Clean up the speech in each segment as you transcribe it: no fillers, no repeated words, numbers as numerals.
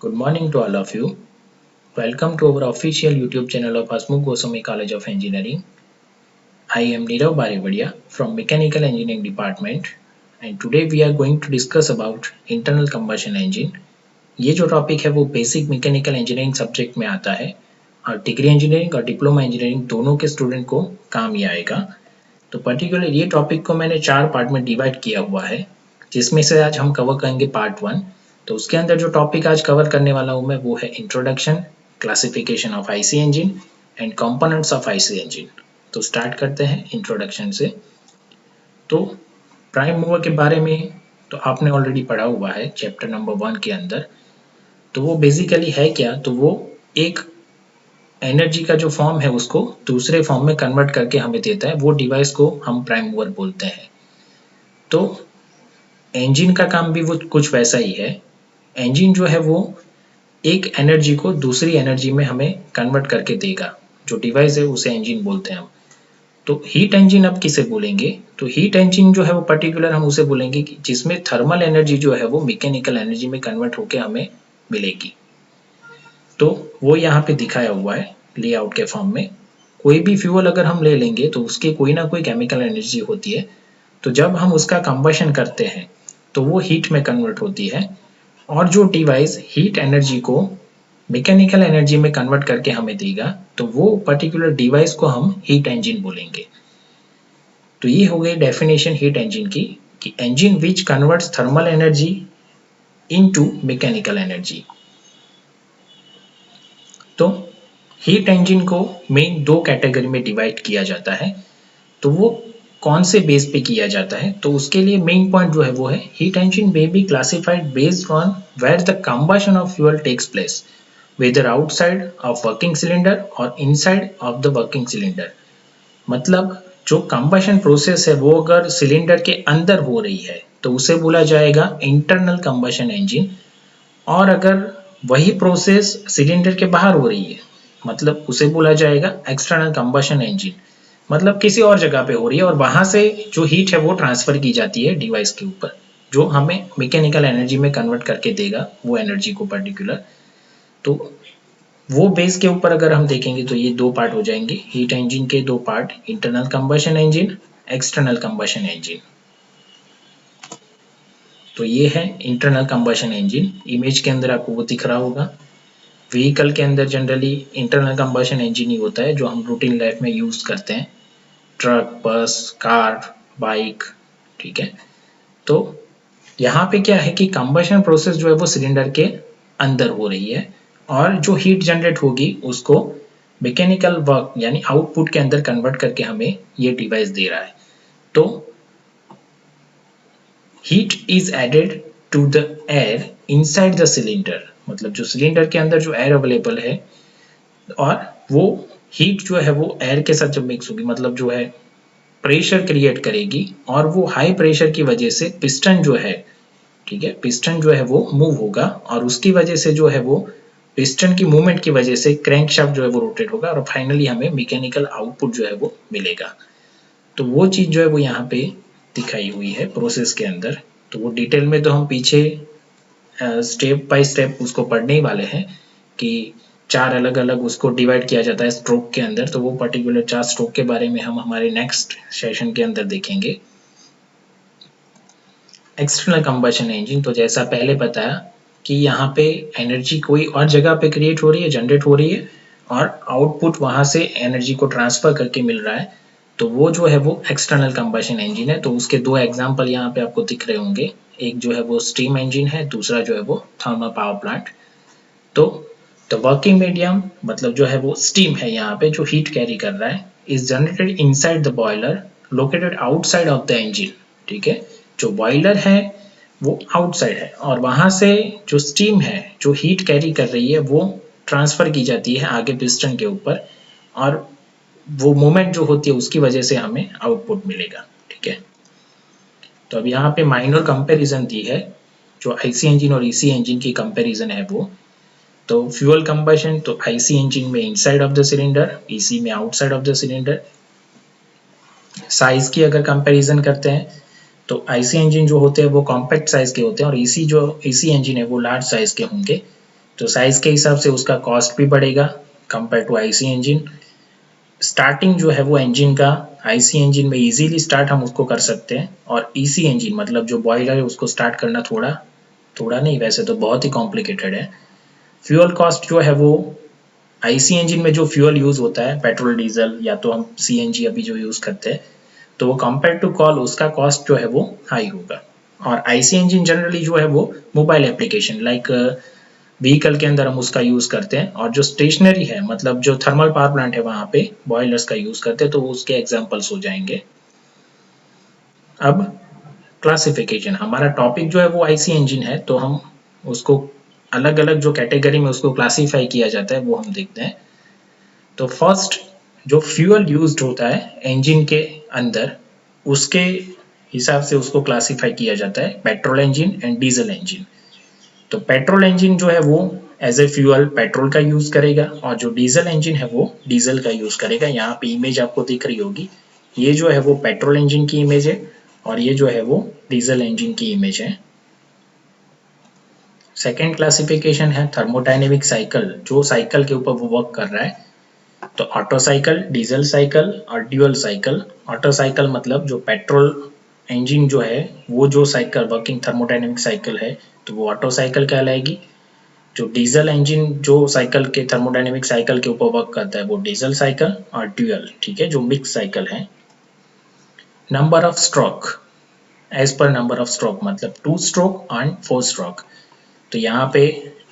Good morning to all of you. Welcome to our official YouTube channel of Hasmukh Goswami College of Engineering. I am Nirav Barivadia from Mechanical Engineering Department and today we are going to discuss about internal combustion engine. ये जो topic है वो basic mechanical engineering subject में आता है और degree engineering और diploma engineering दोनों के स्टूडेंट को काम ही आएगा। तो पर्टिकुलर ये टॉपिक को मैंने 4 पार्ट में डिवाइड किया हुआ है, जिसमें से आज हम कवर करेंगे पार्ट 1। तो उसके अंदर जो टॉपिक आज कवर करने वाला हूँ मैं वो है introduction, classification of IC engine and components of IC engine. तो स्टार्ट करते हैं इंट्रोडक्शन से। तो प्राइम मूवर के बारे में तो आपने ऑलरेडी पढ़ा हुआ है चैप्टर नंबर 1 के अंदर। तो वो बेसिकली है क्या, तो वो एक एनर्जी का जो फॉर्म है उसको दूसरे फॉर्म में कन्वर्ट करके हमें देता है, वो डिवाइस को हम प्राइम मूवर बोलते हैं। तो इंजन का काम भी वो कुछ वैसा ही है। इंजन जो है वो एक एनर्जी को दूसरी एनर्जी में हमें कन्वर्ट करके देगा, जो डिवाइस है उसे इंजन बोलते हैं हम। तो हीट इंजन अब किसे बोलेंगे, तो हीट इंजन जो है वो पर्टिकुलर हम उसे बोलेंगे कि जिसमें थर्मल एनर्जी जो है वो मैकेनिकल एनर्जी में कन्वर्ट होकर हमें मिलेगी। तो वो यहाँ पे दिखाया हुआ है लेआउट के फॉर्म में। कोई भी फ्यूल अगर हम ले लेंगे तो उसकी कोई ना कोई केमिकल एनर्जी होती है, तो जब हम उसका कंबशन करते हैं तो वो हीट में कन्वर्ट होती है और जो डिवाइस हीट एनर्जी को मैकेनिकल एनर्जी में कन्वर्ट करके हमें देगा तो वो पर्टिकुलर डिवाइस को हम हीट इंजन बोलेंगे। तो ये हो गई डेफिनेशन हीट इंजन की, कि engine which converts thermal energy into mechanical energy. तो हीट इंजन को मेन 2 कैटेगरी में डिवाइड किया जाता है। तो वो कौन से बेस पे किया जाता है, तो उसके लिए मेन पॉइंट जो है वो है heat engine may be classified based on where the combustion of fuel takes place, whether outside of working cylinder और inside of the working cylinder. मतलब जो कंबशन प्रोसेस है वो अगर सिलेंडर के अंदर हो रही है तो उसे बोला जाएगा इंटरनल कंबशन इंजन, और अगर वही प्रोसेस सिलेंडर के बाहर हो रही है मतलब उसे बोला जाएगा एक्सटर्नल कंबशन इंजन। मतलब किसी और जगह पे हो रही है और वहां से जो हीट है वो ट्रांसफर की जाती है डिवाइस के ऊपर, जो हमें मैकेनिकल एनर्जी में कन्वर्ट करके देगा वो एनर्जी को पर्टिकुलर। तो वो बेस के ऊपर अगर हम देखेंगे तो ये 2 पार्ट हो जाएंगे हीट इंजन के, 2 part, internal combustion engine, external combustion engine. तो ये है इंटरनल कंबशन इंजन, इमेज के अंदर आपको वो दिख रहा होगा। व्हीकल के अंदर जनरली इंटरनल कंबशन इंजन ही होता है जो हम रूटीन लाइफ में यूज करते हैं, ट्रक, बस, कार, बाइक, ठीक है। तो यहाँ पे क्या है कि कंबशन प्रोसेस जो है वो सिलेंडर के अंदर हो रही है और जो हीट जनरेट होगी उसको मैकेनिकल वर्क यानी आउटपुट के अंदर कन्वर्ट करके हमें ये डिवाइस दे रहा है। तो heat is added to the air inside the cylinder, मतलब जो सिलेंडर के अंदर जो एयर अवेलेबल है और वो हीट जो है वो एयर के साथ जब मिक्स होगी मतलब जो है प्रेशर क्रिएट करेगी और वो हाई प्रेशर की वजह से पिस्टन जो है, ठीक है, पिस्टन जो है वो मूव होगा और उसकी वजह से जो है वो पिस्टन की मूवमेंट की वजह से क्रैंकशाफ्ट जो है वो रोटेट होगा और फाइनली हमें मैकेनिकल आउटपुट जो है वो मिलेगा। तो वो चीज जो है वो यहाँ पे दिखाई हुई है प्रोसेस के अंदर। तो वो डिटेल में तो हम पीछे स्टेप बाय स्टेप उसको पढ़ने ही वाले हैं कि 4 अलग अलग उसको डिवाइड किया जाता है स्ट्रोक के अंदर। तो वो पर्टिकुलर 4 स्ट्रोक के बारे में हम हमारे नेक्स्ट सेशन के अंदर देखेंगे। एक्सटर्नल कंबशन इंजन, तो जैसा पहले बताया कि यहाँ पे एनर्जी कोई और जगह पे क्रिएट हो रही है, जनरेट हो रही है और आउटपुट वहां से एनर्जी को ट्रांसफर करके मिल रहा है, तो वो जो है वो एक्सटर्नल कंबशन इंजन है। तो उसके 2 एग्जांपल यहाँ पे आपको दिख रहे होंगे, एक जो है वो स्टीम इंजन है, दूसरा जो है वो थर्मल पावर प्लांट। तो द वर्किंग मीडियम मतलब जो है वो स्टीम है यहाँ पे जो हीट कैरी कर रहा है, is generated inside the boiler located outside of the engine, ठीक है। जो बॉयलर है वो आउटसाइड है और वहां से जो स्टीम है जो हीट कैरी कर रही है वो ट्रांसफर की जाती है आगे पिस्टन के ऊपर और वो मूवमेंट जो होती है उसकी वजह से हमें आउटपुट मिलेगा, ठीक है। तो अब यहाँ पे माइनर कंपैरिजन दी है, जो आईसी इंजन और ईसी इंजन की कंपैरिजन है वो। तो फ्यूल कंबशन, तो आईसी इंजन में inside of the cylinder, EC में outside of the cylinder. Size की अगर कंपैरिजन करते हैं तो आईसी इंजन जो होते हैं वो कॉम्पैक्ट साइज के होते हैं और ईसी इंजन है वो लार्ज साइज के होंगे। तो साइज के हिसाब से उसका कॉस्ट भी बढ़ेगा compare to IC engine. Starting जो है वो इंजन का आईसी इंजन में इजीली स्टार्ट हम उसको कर सकते हैं, और ईसी इंजन मतलब जो बॉयलर है उसको स्टार्ट करना थोड़ा नहीं, वैसे तो बहुत ही कॉम्प्लिकेटेड है। फ्यूल कॉस्ट जो है वो आईसी इंजन में जो फ्यूल यूज होता है पेट्रोल डीजल या तो हम सीएनजी अभी जो यूज करते हैं, तो वो कंपेयर टू कॉल उसका कॉस्ट जो है वो हाई होगा। और आईसी इंजन जनरली जो है वो मोबाइल एप्लीकेशन लाइक व्हीकल के अंदर हम उसका यूज करते हैं, और जो स्टेशनरी है मतलब जो थर्मल पावर प्लांट है वहां पे बॉयलर्स का यूज करते हैं, तो उसके एग्जांपल्स हो जाएंगे। अब क्लासिफिकेशन, हमारा टॉपिक जो है वो आईसी इंजन है, तो हम उसको अलग अलग जो कैटेगरी में उसको क्लासीफाई किया जाता है वो हम देखते हैं। तो फर्स्ट जो फ्यूल यूज्ड होता है इंजन के अंदर, उसके हिसाब से उसको क्लासीफाई किया जाता है petrol engine and diesel engine. तो पेट्रोल इंजन जो है वो एज ए फ्यूल पेट्रोल का यूज करेगा, और जो डीजल इंजन है वो डीजल का यूज करेगा। यहाँ पे इमेज आपको दिख रही होगी, ये जो है वो पेट्रोल इंजन की इमेज है, और ये जो है वो डीजल इंजन की इमेज है। सेकेंड क्लासिफिकेशन है थर्मोडायनेमिक साइकिल, जो साइकिल के ऊपर वो वर्क कर रहा है। तो ऑटो साइकिल, डीजल साइकिल और ड्यूल साइकिल। ऑटो साइकिल मतलब जो पेट्रोल इंजन जो है वो जो साइकिल वर्किंग थर्मोडायनेमिक साइकिल है, तो वो ऑटो साइकिल कहलाएगी। जो डीजल इंजन जो साइकिल के थर्मोडायनेमिक साइकिल के ऊपर वर्क करता है वो डीजल साइकिल, और ड्यूल, ठीक है, जो मिक्स साइकिल है। Number of stroke, as per number of stroke मतलब 2 स्ट्रोक एंड 4 स्ट्रोक। तो यहाँ पे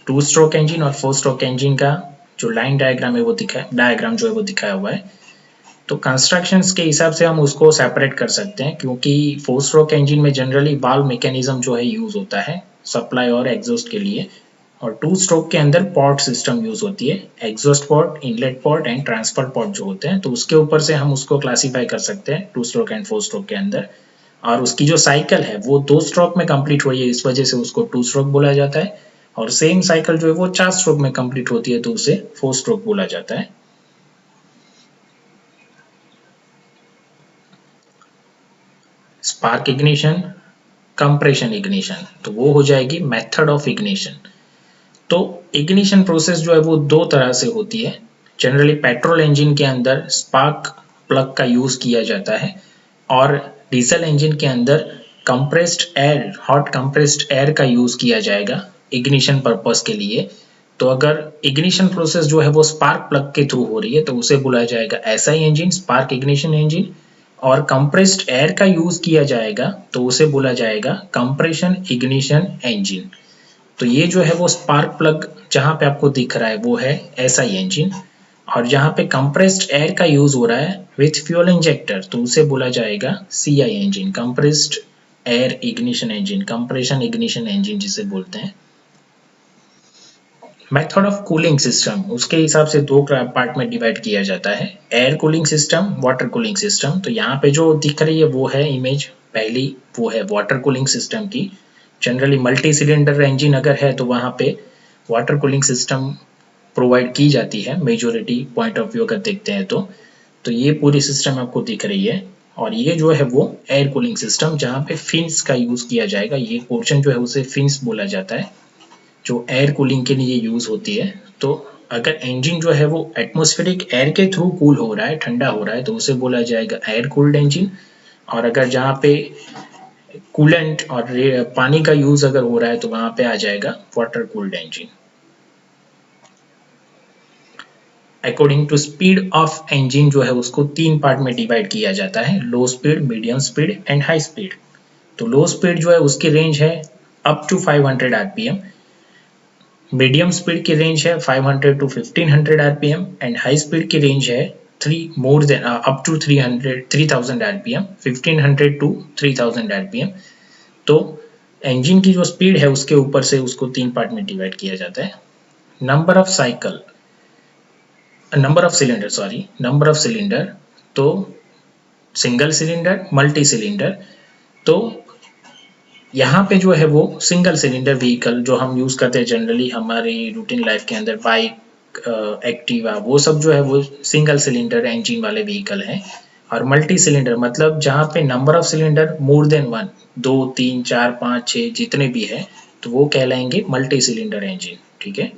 2 स्ट्रोक इंजन और 4 स्ट्रोक इंजन का जो लाइन डायग्राम है वो डायग्राम जो है वो दिखाया हुआ है। तो कंस्ट्रक्शंस के हिसाब से हम उसको सेपरेट कर सकते हैं, क्योंकि 4 स्ट्रोक इंजन में जनरली वाल्व मैकेनिज्म जो है यूज होता है सप्लाई और एग्जॉस्ट के लिए, और 2 स्ट्रोक के अंदर पॉट सिस्टम यूज होती है, exhaust pot, inlet pot and transfer pot जो होते हैं। तो उसके ऊपर से हम उसको क्लासीफाई कर सकते हैं 2 स्ट्रोक एंड 4 स्ट्रोक के अंदर। और उसकी जो साइकिल है वो 2 स्ट्रोक में कंप्लीट हुई है, इस वजह से उसको 2 स्ट्रोक बोला जाता है। और सेम साइकिल जो है वो 4 स्ट्रोक में कंप्लीट होती है, तो उसे 4 स्ट्रोक बोला जाता है। स्पार्क इग्निशन, कंप्रेशन इग्निशन, तो वो हो जाएगी मेथड ऑफ इग्निशन। तो इग्निशन प्रोसेस जो है वो 2 तरह से होती है। जनरली पेट्रोल इंजन के अंदर स्पार्क प्लग का यूज किया जाता है, और डीजल इंजन के अंदर compressed air, hot compressed air का यूज किया जाएगा इग्निशन पर्पस के लिए। तो अगर इग्निशन प्रोसेस जो है वो स्पार्क प्लग के थ्रू हो रही है, तो उसे बुलाया जाएगा SI engine, spark ignition engine. और कंप्रेस्ड एयर का यूज किया जाएगा तो उसे बोला जाएगा कंप्रेशन इग्निशन इंजन। तो ये जो है वो स्पार्क प्लग जहां पे आपको दिख रहा है वो है एसआई इंजन, और जहां पे कंप्रेस्ड एयर का यूज हो रहा है विथ फ्यूल इंजेक्टर, तो उसे बोला जाएगा CI engine, compressed air ignition engine, compression ignition engine जिसे बोलते हैं। मेथड ऑफ कूलिंग सिस्टम, उसके हिसाब से 2 पार्ट में डिवाइड किया जाता है, air cooling system, water cooling system. तो यहाँ पे जो दिख रही है वो है इमेज पहली, वो है वाटर कूलिंग सिस्टम की। जनरली मल्टी सिलेंडर इंजन अगर है तो वहां पे वाटर कूलिंग सिस्टम प्रोवाइड की जाती है मेजोरिटी पॉइंट ऑफ व्यू अगर देखते हैं तो ये पूरी सिस्टम आपको दिख रही है। और ये जो है वो एयर कूलिंग सिस्टम जहाँ पे फिन्स का यूज किया जाएगा, ये पोर्शन जो है उसे फिन्स बोला जाता है, जो एयर कूलिंग के लिए यूज होती है। तो अगर इंजन जो है वो एटमॉस्फेरिक एयर के थ्रू कूल हो रहा है, ठंडा हो रहा है, तो उसे बोला जाएगा एयर कूल्ड इंजन। और अगर जहाँ पे कूलेंट और पानी का यूज अगर हो रहा है तो वहां पे आ जाएगा water cooled engine. According to speed of engine जो है उसको 3 पार्ट में डिवाइड किया जाता है, low speed, medium speed and high speed. तो लो स्पीड जो है उसकी रेंज है up to 500 RPM, medium speed की रेंज है 500 to 1500 RPM, and high speed की रेंज है 3 more than up to 3000 RPM, 1500 to 3000 RPM. तो इंजन की जो स्पीड है उसके ऊपर से उसको 3 पार्ट में डिवाइड किया जाता है। Number of cycle, number of cylinder, sorry, number of cylinder, तो सिंगल सिलेंडर, मल्टी सिलेंडर। तो यहाँ पे जो है वो सिंगल सिलेंडर व्हीकल जो हम यूज करते हैं जनरली हमारी रूटीन लाइफ के अंदर, बाइक, एक्टिवा, वो सब जो है वो सिंगल सिलेंडर इंजन वाले व्हीकल हैं। और मल्टी सिलेंडर मतलब जहाँ पे number of cylinder more than 1, 2, 3, 4, 5, 6 जितने भी है, तो वो कहलाएंगे मल्टी सिलेंडर इंजन, ठीक है।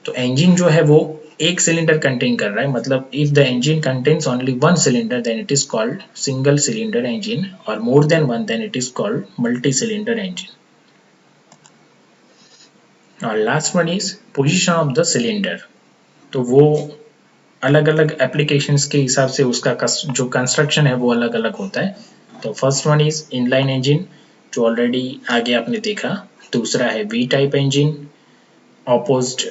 तो इंजन जो है वो एक सिलेंडर कंटेन कर रहा है, मतलब if the engine contains only one cylinder then it is called single cylinder engine, और more than one then it is called multi cylinder engine. और last one is position of the cylinder. तो वो अलग अलग applications के हिसाब से उसका जो कंस्ट्रक्शन है वो अलग अलग होता है। तो first one is inline engine, जो ऑलरेडी आगे आपने देखा। दूसरा है V type engine, opposed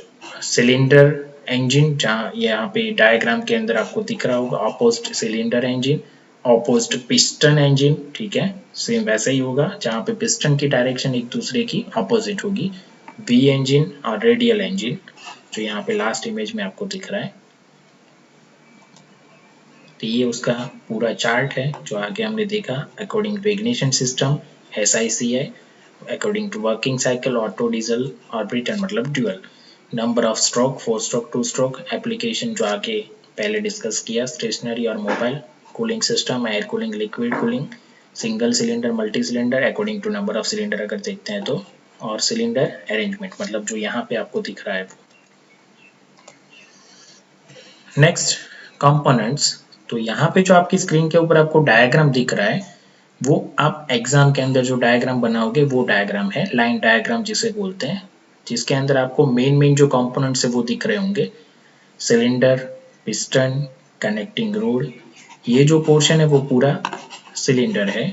cylinder engine, जहाँ यहाँ पे डायग्राम के अंदर आपको दिख रहा होगा ऑपोज्ड सिलेंडर इंजन, ऑपोज्ड पिस्टन इंजन, ठीक है, सेम वैसा ही होगा जहाँ पे पिस्टन की डायरेक्शन एक दूसरे की ऑपोजिट होगी। वी इंजन और रेडियल इंजन, जो यहाँ पे लास्ट इमेज में आपको दिख रहा है। तो ये उसका पूरा चार्ट है जो आगे हमने देखा। According to ignition system SICI, according to working cycle Otto diesel orbiter मतलब dual, number of stroke 4 stroke 2 stroke, application जो आगे पहले डिस्कस किया स्टेशनरी और mobile, cooling system air cooling liquid cooling, single cylinder multi cylinder according to number of cylinder अगर देखते हैं तो, और सिलेंडर अरेंजमेंट मतलब जो यहाँ पे आपको दिख रहा है वो। Next components. तो यहाँ पे जो आपकी स्क्रीन के ऊपर आपको डायग्राम दिख रहा है वो आप एग्जाम के अंदर जो डायग्राम बनाओगे वो डायग्राम है, लाइन डायग्राम जिसे बोलते हैं, जिसके अंदर आपको मेन जो कंपोनेंट्स है वो दिख रहे होंगे। सिलेंडर, पिस्टन, कनेक्टिंग रोड, ये जो पोर्शन है वो पूरा सिलेंडर है।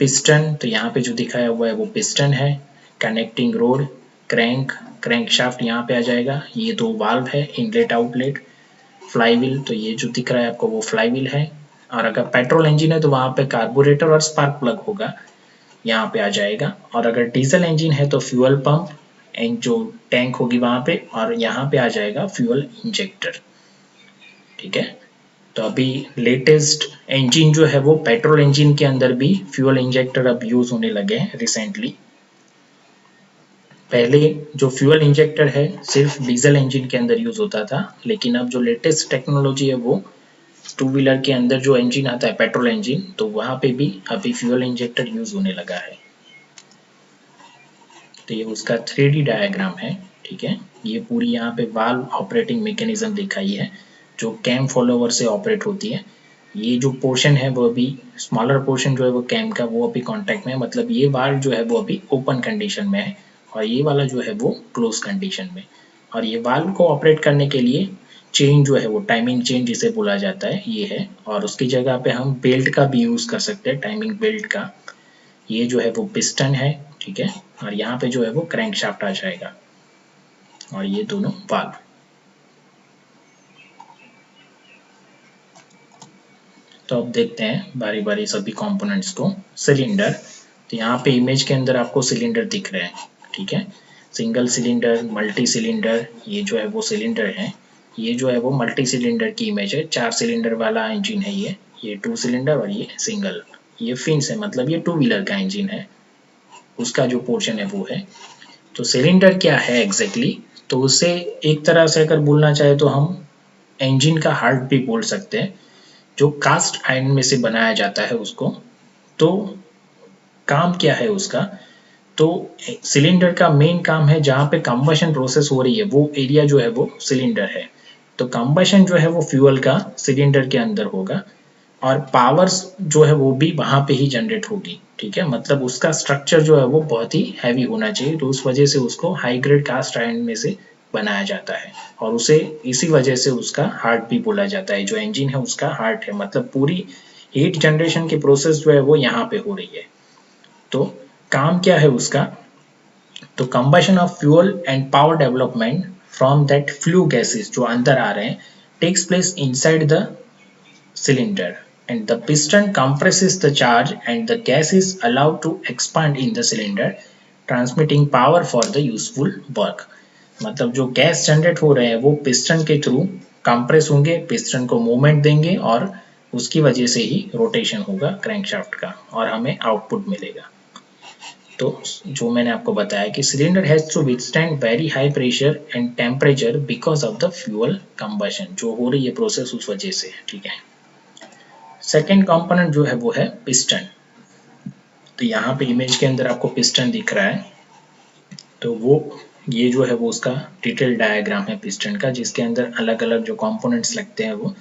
पिस्टन, तो यहाँ पे जो दिखाया हुआ है वो पिस्टन है। कनेक्टिंग रोड, क्रैंक शाफ्ट यहाँ पे आ जाएगा। ये दो वाल्व है, इनलेट आउटलेट। फ्लाईव्हील, तो ये जो दिख रहा है आपको वो फ्लाईव्हील है। और अगर पेट्रोल इंजन है तो वहां पे कार्बोरेटर और स्पार्क प्लग होगा, यहाँ पे आ जाएगा। और अगर डीजल इंजन है तो फ्यूल पंप एंड जो टैंक होगी वहां पे, और यहाँ पे आ जाएगा फ्यूल इंजेक्टर, ठीक है। तो अभी लेटेस्ट इंजन जो है वो पेट्रोल इंजन के अंदर भी फ्यूल इंजेक्टर अब यूज होने लगे हैं रिसेंटली। पहले जो फ्यूल इंजेक्टर है सिर्फ डीजल इंजन के अंदर यूज होता था, लेकिन अब जो लेटेस्ट टेक्नोलॉजी है वो टू व्हीलर के अंदर जो इंजन आता है पेट्रोल इंजन, तो वहां पे भी अभी फ्यूल इंजेक्टर यूज होने लगा है। तो ये उसका 3D डायग्राम है, ठीक है। ये पूरी यहाँ पे वाल्व ऑपरेटिंग मैकेनिज्म दिखाई है जो कैम फॉलोवर से ऑपरेट होती है। ये जो पोर्शन है वो अभी स्मॉलर पोर्शन जो है वो कैम का वो अभी कांटेक्ट में है, मतलब ये वाल्व जो है वो अभी ओपन कंडीशन में है और ये वाला जो है वो क्लोज कंडीशन में। और ये वाल्व को ऑपरेट करने के लिए चेन जो है वो टाइमिंग चेन जिसे बोला जाता है ये है, और उसकी जगह पे हम बेल्ट का भी यूज कर सकते हैं, टाइमिंग बेल्ट का। ये जो है वो पिस्टन है, ठीक है, और यहाँ पे जो है वो क्रैंक शाफ्ट आ जाएगा, और ये दोनों वाल्व। तो अब देखते हैं बारी बारी सभी कंपोनेंट्स को। सिलेंडर, तो यहाँ पे इमेज के अंदर आपको सिलेंडर दिख रहे हैं, ठीक है। सिंगल सिलेंडर, मल्टी सिलेंडर, ये जो है वो सिलेंडर है। ये जो है वो मल्टी सिलेंडर की इमेज है, 4 सिलेंडर वाला इंजन है ये 2 सिलेंडर और ये सिंगल। ये फिन्स है, मतलब ये टू व्हीलर का इंजन है, उसका जो पोर्शन है वो है। तो सिलेंडर क्या है एग्जैक्टली, तो उसे एक तरह से अगर बोलना चाहे तो हम इंजन का हार्ट भी बोल सकते हैं, जो कास्ट आयरन में से बनाया जाता है उसको। तो काम क्या है उसका, तो सिलेंडर का मेन काम है जहां पे कंबशन प्रोसेस हो रही है वो एरिया जो है वो सिलेंडर है। तो कंबशन जो है वो फ्यूल का सिलेंडर के अंदर होगा, और पावर्स जो है वो भी वहां पे ही जनरेट होगी, ठीक है। मतलब उसका स्ट्रक्चर जो है वो बहुत ही हैवी होना चाहिए, तो उस वजह से उसको हाई ग्रेड कास्ट आयरन में से बनाया जाता है, और उसे इसी वजह से उसका हार्ट भी बोला जाता है। जो इंजन है उसका हार्ट है, मतलब पूरी हीट जनरेशन की प्रोसेस जो है वो यहाँ पे हो रही है। तो काम क्या है उसका, तो combustion of fuel and power development from that flue gases जो अंदर आ रहे हैं takes place inside the cylinder, and the piston compresses the charge and the gas is allowed to expand in the cylinder, transmitting power for the useful work। मतलब जो gas generate हो रहे हैं वो पिस्टन के थ्रू कंप्रेस होंगे, piston को movement देंगे और उसकी वजह से ही रोटेशन होगा क्रैंकशाफ्ट का और हमें आउटपुट मिलेगा। तो जो मैंने आपको बताया कि cylinder has to withstand very high pressure and temperature because of the fuel combustion, जो हो रही है प्रोसेस उस वजह से, ठीक है। सेकेंड कंपोनेंट जो है वो है पिस्टन। तो यहाँ पे इमेज के अंदर आपको पिस्टन दिख रहा है, तो वो ये जो है वो उसका डिटेल डायग्राम है पिस्टन का, जिसके अंदर अलग अलग जो कंपोनेंट्स लगते हैं वो।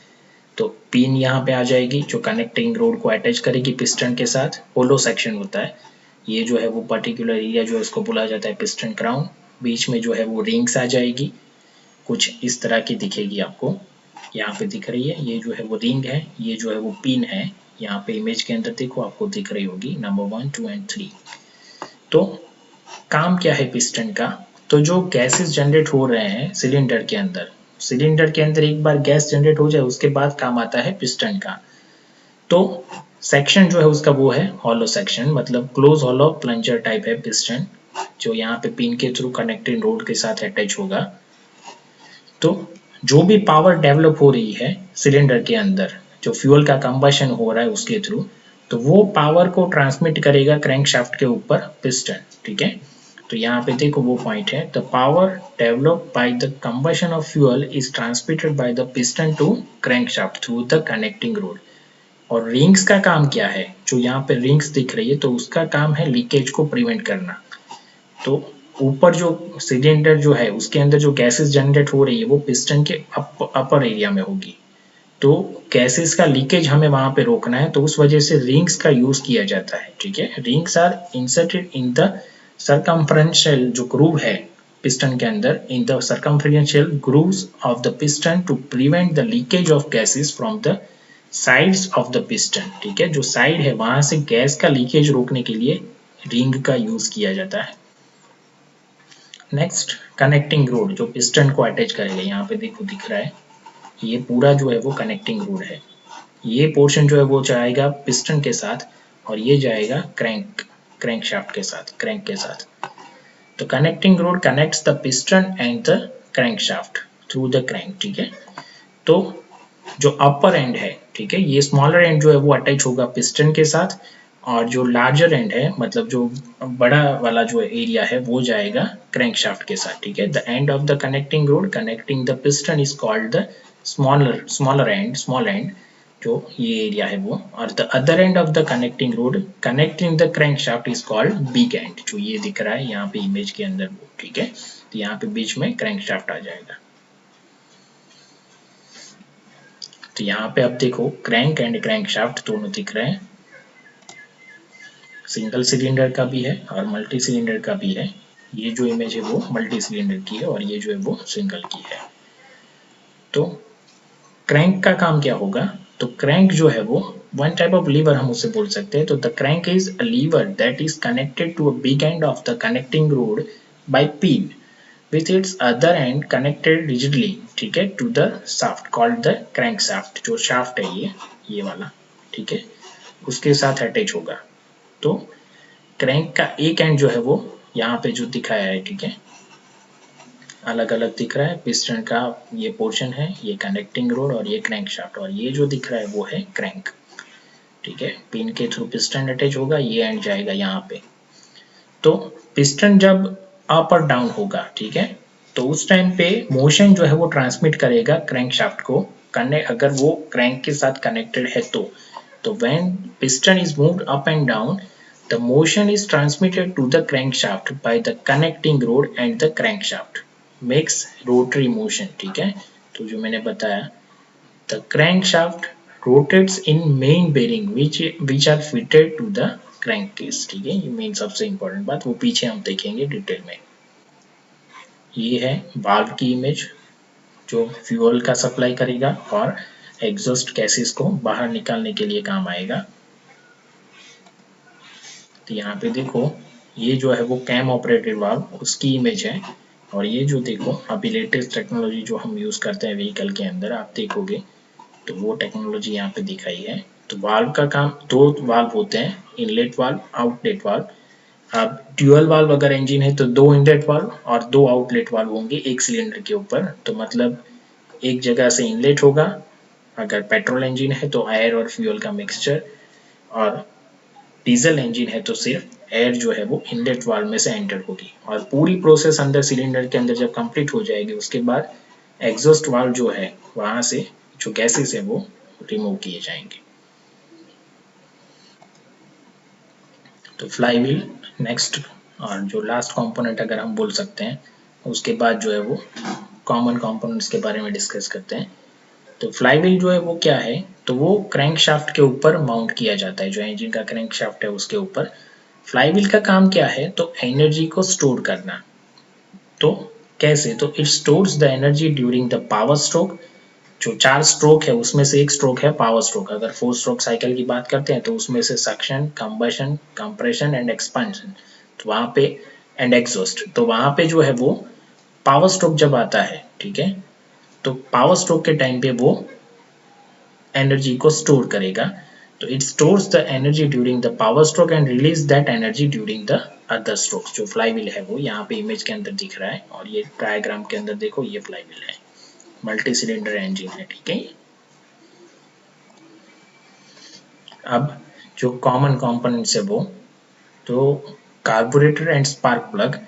तो पिन यहाँ पे आ जाएगी जो कनेक्टिंग रोड को अटैच करेगी पिस्टन के साथ। होलो सेक्शन होता है ये जो है वो पर्टिकुलर एरिया जो है उसको बोला जाता है पिस्टन क्राउन। बीच में जो है वो रिंग्स आ जाएगी, कुछ इस तरह की दिखेगी आपको, यहाँ पे दिख रही है। ये जो है वो रिंग है, ये जो है वो पिन है। यहाँ पे इमेज के अंदर देखो आपको दिख रही होगी नंबर 1, 2 एंड 3। तो काम क्या है पिस्टन का? तो जो गैसेस जनरेट हो रहे हैं सिलेंडर के अंदर, सिलेंडर के अंदर एक बार गैस जनरेट हो जाए उसके बाद काम आता है पिस्टन का। तो सेक्शन जो है उसका वो है हॉलो सेक्शन, मतलब क्लोज हॉलो प्लंजर टाइप है पिस्टन, जो यहाँ पे पिन के थ्रू कनेक्टिंग रोड के साथ अटैच होगा। तो जो भी पावर डेवलप हो रही है सिलेंडर के अंदर, जो फ्यूल का कंबशन हो रहा है उसके थ्रू, तो वो पावर को ट्रांसमिट करेगा क्रैंकशाफ्ट के ऊपर पिस्टन। ठीक है, तो यहाँ पे देखो वो पॉइंट है, the power develop by the combustion of fuel is transmitted by the piston to crankshaft through the connecting rod. और रिंग्स का काम क्या है? जो यहाँ पे रिंग्स दिख रही है तो उसका काम है लीकेज को प्रिवेंट करना। तो ऊपर जो सिलेंडर जो है उसके अंदर जो गैसेस जनरेट हो रही है वो पिस्टन के अपर एरिया में होगी। तो गैसेस का लीकेज हमें वहां पे रोकना है, तो उस वजह से रिंग्स का यूज किया जाता है। ठीक है, rings are inserted in the circumferential जो ग्रूव है पिस्टन के अंदर, in the circumferential grooves of the piston to prevent the leakage of gases from the sides of the piston. ठीक है, जो साइड है वहां से गैस का लीकेज रोकने के लिए रिंग का यूज किया जाता है। नेक्स्ट, कनेक्टिंग रोड जो पिस्टन को अटैच करेगा, यहाँ पे देखो दिख रहा है, ये पूरा जो है वो कनेक्टिंग रोड है। ये पोर्शन जो है वो जाएगा पिस्टन के साथ और ये जाएगा क्रैंक शाफ्ट के साथ, क्रैंक के साथ। तो connecting road connects the piston and the crank shaft through the crank. ठीक है, तो जो अपर एंड है, ठीक है, ये स्मॉलर एंड जो है वो अटैच होगा पिस्टन के साथ, और जो लार्जर एंड है मतलब जो बड़ा वाला जो एरिया है वो जाएगा क्रैंकशाफ्ट के साथ। ठीक है, the end of the connecting road connecting the piston is called the smaller and, small and जो ये एरिया है वो, और the other and of the connecting road connecting the crankshaft is called big and, जो ये दिख रहा है यहाँ पे इमेज के अंदर वो। ठीक है, तो यहाँ पे बीच में क्रैंकशाफ्ट आ जाएगा। तो यहाँ पे अब देखो क्रैंक एंड क्रैंकशाफ्ट दोनों दिख रहे हैं, सिंगल सिलेंडर का भी है और मल्टी सिलेंडर का भी है। ये जो इमेज है वो मल्टी सिलेंडर की है और ये जो है वो सिंगल की है। तो क्रैंक का काम क्या होगा? तो क्रैंक जो है वो वन टाइप ऑफ लीवर हम उसे बोल सकते हैं। तो the crank is a lever that is connected to a big end of the connecting rod by pin with its other end connected rigidly, ठीक है, to the shaft called the crank shaft। जो shaft है ये वाला, ठीक है, उसके साथ अटैच होगा। तो क्रैंक का एक एंड जो है वो यहाँ पे जो दिखाया है, ठीक है, अलग अलग दिख रहा है। पिस्टन का ये पोर्शन है, ये कनेक्टिंग रोड और ये क्रैंक शाफ्ट, और ये जो दिख रहा है वो है क्रैंक। ठीक है, पिन के थ्रू पिस्टन अटैच होगा, ये एंड जाएगा यहाँ पे। तो पिस्टन जब अप और डाउन होगा, ठीक है, तो उस टाइम पे मोशन जो है वो ट्रांसमिट करेगा क्रैंक शाफ्ट को, अगर वो क्रैंक के साथ कनेक्टेड है तो when piston is moved up and down the motion is transmitted to the crankshaft by the connecting rod and the crankshaft makes rotary motion। ठीक है, तो जो मैंने बताया, the crankshaft rotates in main bearing which are fitted to the crankcase। ठीक है, ये main सबसे इंपॉर्टेंट बात, वो पीछे हम देखेंगे डिटेल में। ये है वाल्व की इमेज जो फ्यूल का सप्लाई करेगा और एग्जॉस्ट गैसेस को बाहर निकालने के लिए काम आएगा। तो यहाँ पे देखो ये जो है वो कैम ऑपरेटेड वाल्व उसकी इमेज है, और ये जो देखो अभी लेटेस्ट टेक्नोलॉजी जो हम यूज करते हैं व्हीकल के अंदर आप देखोगे तो वो टेक्नोलॉजी यहाँ पे दिखाई है। तो वाल्व का काम, दो वाल्व होते हैं, इनलेट वाल्व, आउटलेट वाल्व। अब ड्यूअल वाल्व अगर इंजन है तो दो इनलेट वाल्व और दो आउटलेट वाल्व होंगे एक सिलेंडर के ऊपर। तो मतलब एक जगह से इनलेट होगा, अगर पेट्रोल इंजन है तो एयर और फ्यूल का मिक्सचर, और डीजल इंजन है तो सिर्फ एयर जो है वो इनलेट वाल्व में से एंटर होगी। और पूरी प्रोसेस अंदर सिलेंडर के अंदर जब कंप्लीट हो जाएगी उसके बाद एग्जॉस्ट वाल्व जो है वहां से जो गैसेस है वो रिमूव किए जाएंगे। तो फ्लाई व्हील नेक्स्ट, और जो लास्ट कंपोनेंट अगर हम बोल सकते हैं उसके बाद जो है वो कॉमन कंपोनेंट्स के बारे में डिस्कस करते हैं। तो फ्लाईव्हील जो है वो क्या है, तो वो क्रैंकशाफ्ट के ऊपर माउंट किया जाता है, जो इंजन का क्रैंकशाफ्ट है उसके ऊपर। फ्लाईव्हील का काम क्या है, तो एनर्जी को स्टोर करना। तो कैसे, तो it stores the energy during the power stroke. जो 4 स्ट्रोक है उसमें से एक स्ट्रोक है पावर स्ट्रोक। अगर 4 स्ट्रोक साइकिल की बात करते हैं तो उसमें से suction, combustion, compression and expansion, तो वहां पे एंड एग्जॉस्ट, तो वहां पे जो है वो पावर स्ट्रोक जब आता है, ठीक है, तो पावर स्ट्रोक के टाइम पे वो एनर्जी को स्टोर करेगा। तो it stores the energy during the power stroke and release that energy during the other strokes. जो फ्लाईव्हील है वो यहाँ पे इमेज के अंदर दिख रहा है, और ये डायग्राम के अंदर देखो, ये फ्लाईव्हील है, मल्टी सिलेंडर इंजन है, ठीक है। अब जो कॉमन कंपोनेंट्स है वो, तो कार्बोरेटर एंड स्पार्क प्लग।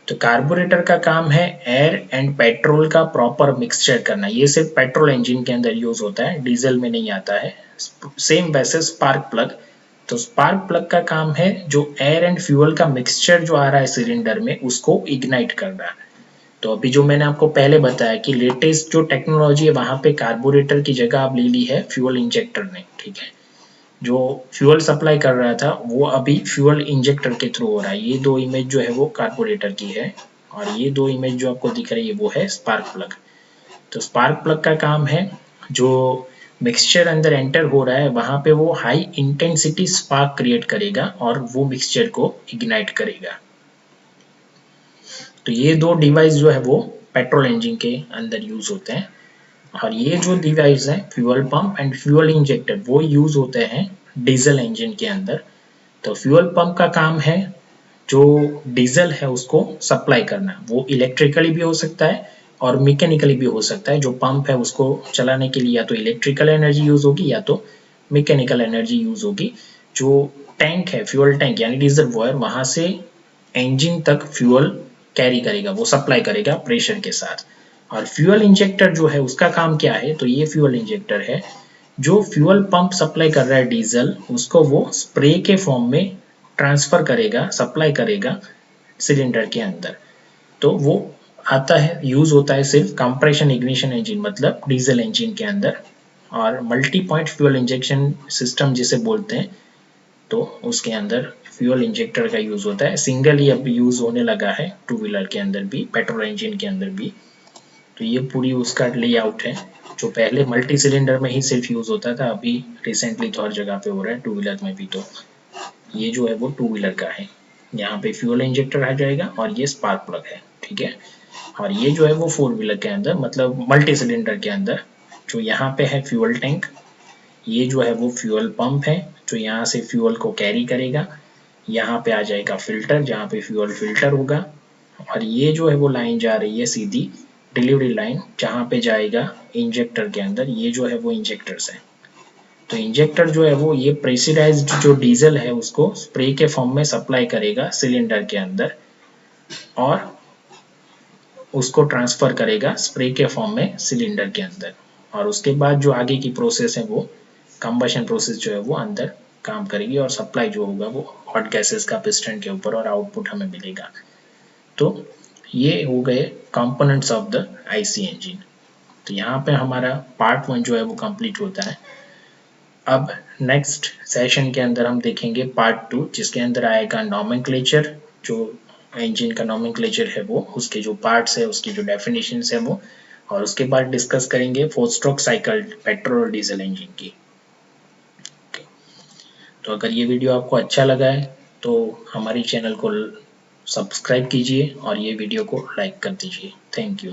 तो कार्बोरेटर का काम है एयर एंड पेट्रोल का प्रॉपर मिक्सचर करना। ये सिर्फ पेट्रोल इंजन के अंदर यूज होता है, डीजल में नहीं आता है। सेम वैसे स्पार्क प्लग, तो स्पार्क प्लग का काम है जो एयर एंड फ्यूल का मिक्सचर जो आ रहा है सिलेंडर में उसको इग्नाइट करना। तो अभी जो मैंने आपको पहले बताया कि लेटेस्ट जो टेक्नोलॉजी है वहां पे कार्बोरेटर की जगह अब ले ली है फ्यूल इंजेक्टर ने, ठीक है। जो फ्यूल सप्लाई कर रहा था वो अभी फ्यूल इंजेक्टर के थ्रू हो रहा है। ये दो इमेज जो है वो कार्बोरेटर की है, और ये दो इमेज जो आपको दिख रही है वो है स्पार्क प्लग। तो स्पार्क प्लग का काम है जो मिक्सचर अंदर एंटर हो रहा है वहां पे वो हाई इंटेंसिटी स्पार्क क्रिएट करेगा और वो मिक्सचर को इग्नाइट करेगा। तो ये दो डिवाइस जो है वो पेट्रोल इंजन के अंदर यूज होते हैं, और ये जो डिवाइस है fuel pump and fuel injector वो यूज होते हैं डीजल इंजन के अंदर। तो फ्यूल पंप का काम है जो डीजल है उसको सप्लाई करना। वो इलेक्ट्रिकली भी हो सकता है और मैकेनिकली भी हो सकता है। जो पंप है उसको चलाने के लिए या तो इलेक्ट्रिकल एनर्जी यूज होगी या तो मैकेनिकल एनर्जी यूज होगी। जो टैंक है, फ्यूल टैंक यानी रिजर्वोयर, वहां से इंजन तक फ्यूल कैरी करेगा, वो सप्लाई करेगा प्रेशर के साथ। और फ्यूल इंजेक्टर जो है उसका काम क्या है, तो ये फ्यूल इंजेक्टर है जो फ्यूल पंप सप्लाई कर रहा है डीजल, उसको वो स्प्रे के फॉर्म में ट्रांसफर करेगा, सप्लाई करेगा सिलेंडर के अंदर। तो वो आता है, यूज होता है सिर्फ कंप्रेशन इग्निशन इंजन मतलब डीजल इंजन के अंदर, और multi point fuel injection system जिसे बोलते हैं, तो उसके अंदर फ्यूल इंजेक्टर का यूज होता है। सिंगल ही अब यूज होने लगा है टू व्हीलर के अंदर भी, पेट्रोल इंजन के अंदर भी। तो ये पूरी उसका लेआउट है, जो पहले मल्टी सिलेंडर में ही सिर्फ यूज होता था, अभी रिसेंटली तो हर जगह पे हो रहा है, टू व्हीलर में भी। तो ये जो है वो टू व्हीलर का है, यहाँ पे फ्यूल इंजेक्टर आ जाएगा और ये स्पार्क प्लग है, ठीक है। और ये जो है वो फोर व्हीलर के अंदर मतलब मल्टी सिलेंडर के अंदर, जो यहाँ पे है फ्यूल टैंक, ये जो है वो फ्यूल पंप है जो यहाँ से फ्यूल को कैरी करेगा। यहाँ पे आ जाएगा फिल्टर जहाँ पे फ्यूल फिल्टर होगा, और ये जो है वो लाइन जा रही है सीधी डिलीवरी लाइन जहाँ पे जाएगा इंजेक्टर के अंदर। ये जो है वो इंजेक्टर्स है। तो इंजेक्टर जो है वो ये प्रेशराइज्ड जो डीजल है उसको स्प्रे के फॉर्म में सप्लाई करेगा सिलेंडर के अंदर, और उसको ट्रांसफर करेगा स्प्रे के फॉर्म में सिलेंडर के अंदर। और उसके बाद जो आगे की प्रोसेस है वो कंबशन प्रोसेस जो है वो अंदर काम करेगी, और सप्लाई जो होगा वो हॉट गैसेस का पिस्टन के ऊपर, और आउटपुट हमें मिलेगा। तो ये हो गए components of the IC engine. तो यहाँ पे हमारा पार्ट 1 जो है वो कंप्लीट होता है। अब नेक्स्ट सेशन के अंदर हम देखेंगे पार्ट 2, जिसके अंदर आएगा नॉमेनक्लेचर, जो इंजन का नॉमेनक्लेचर है वो, उसके जो पार्ट्स है उसकी जो डेफिनेशंस है वो, और उसके बाद डिस्कस करेंगे 4 स्ट्रोक साइकिल पेट्रोल और डीजल इंजन की। तो अगर ये वीडियो आपको अच्छा लगा है तो हमारी चैनल को सब्सक्राइब कीजिए और ये वीडियो को लाइक कर दीजिए। Thank you.